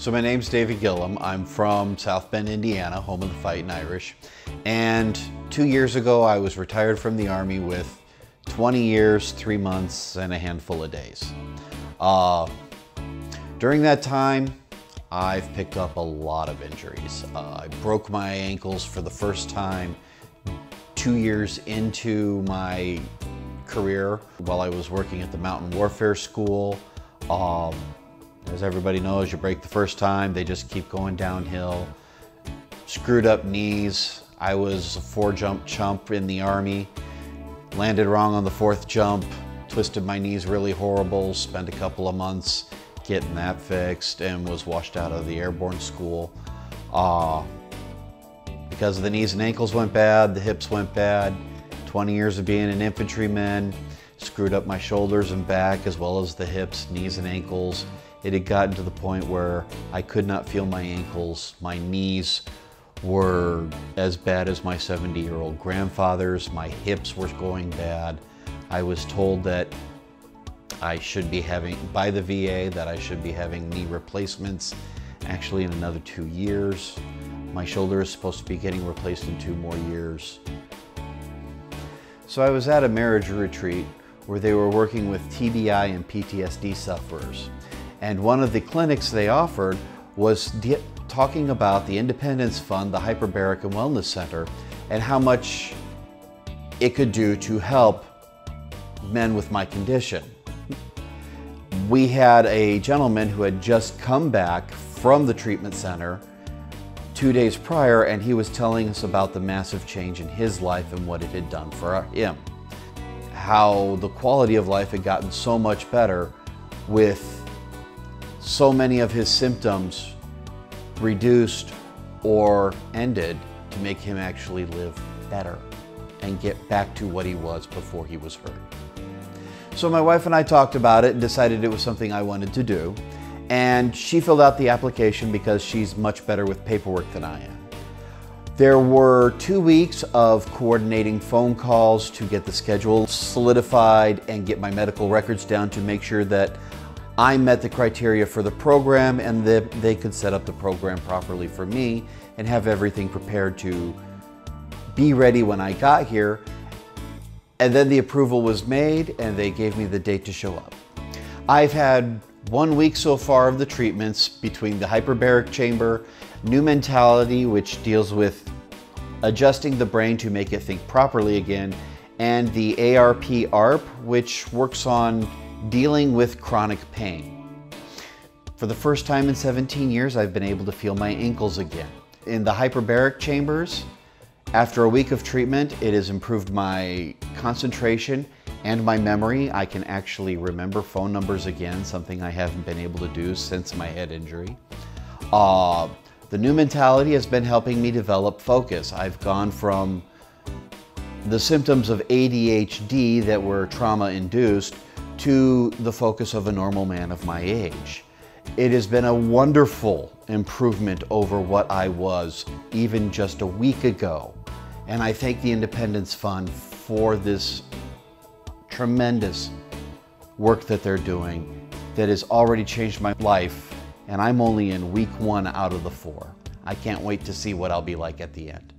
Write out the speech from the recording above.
So my name's David Gilliam. I'm from South Bend, Indiana, home of the Fighting Irish. And 2 years ago, I was retired from the Army with 20 years, 3 months, and a handful of days. During that time, I've picked up a lot of injuries. I broke my ankles for the first time 2 years into my career while I was working at the Mountain Warfare School. As everybody knows, you break the first time, they just keep going downhill. Screwed up knees. I was a 4-jump chump in the Army. Landed wrong on the 4th jump, twisted my knees really horrible, spent a couple of months getting that fixed, and was washed out of the airborne school. Because the knees and ankles went bad, the hips went bad. 20 years of being an infantryman, screwed up my shoulders and back as well as the hips, knees and ankles. It had gotten to the point where I could not feel my ankles. My knees were as bad as my 70-year-old grandfather's. My hips were going bad. I was told that I should be having, by the VA, that I should be having knee replacements actually in another 2 years. My shoulder is supposed to be getting replaced in 2 more years. So I was at a marriage retreat where they were working with TBI and PTSD sufferers. And one of the clinics they offered was talking about the Independence Fund, the Hyperbaric and Wellness Center, and how much it could do to help men with my condition. We had a gentleman who had just come back from the treatment center 2 days prior, and he was telling us about the massive change in his life and what it had done for him. How the quality of life had gotten so much better with so many of his symptoms reduced or ended to make him actually live better and get back to what he was before he was hurt. So my wife and I talked about it and decided it was something I wanted to do. And she filled out the application because she's much better with paperwork than I am. There were 2 weeks of coordinating phone calls to get the schedule solidified and get my medical records down to make sure that I met the criteria for the program and that they could set up the program properly for me and have everything prepared to be ready when I got here. And then the approval was made and they gave me the date to show up. I've had 1 week so far of the treatments between the hyperbaric chamber, new mentality, which deals with adjusting the brain to make it think properly again, and the ARP, which works on dealing with chronic pain. For the first time in 17 years, I've been able to feel my ankles again. In the hyperbaric chambers, after a week of treatment, it has improved my concentration and my memory. I can actually remember phone numbers again, something I haven't been able to do since my head injury. The new mentality has been helping me develop focus. I've gone from the symptoms of ADHD that were trauma-induced to the focus of a normal man of my age. It has been a wonderful improvement over what I was even just a week ago. And I thank the Independence Fund for this tremendous work that they're doing that has already changed my life, and I'm only in week 1 out of the 4. I can't wait to see what I'll be like at the end.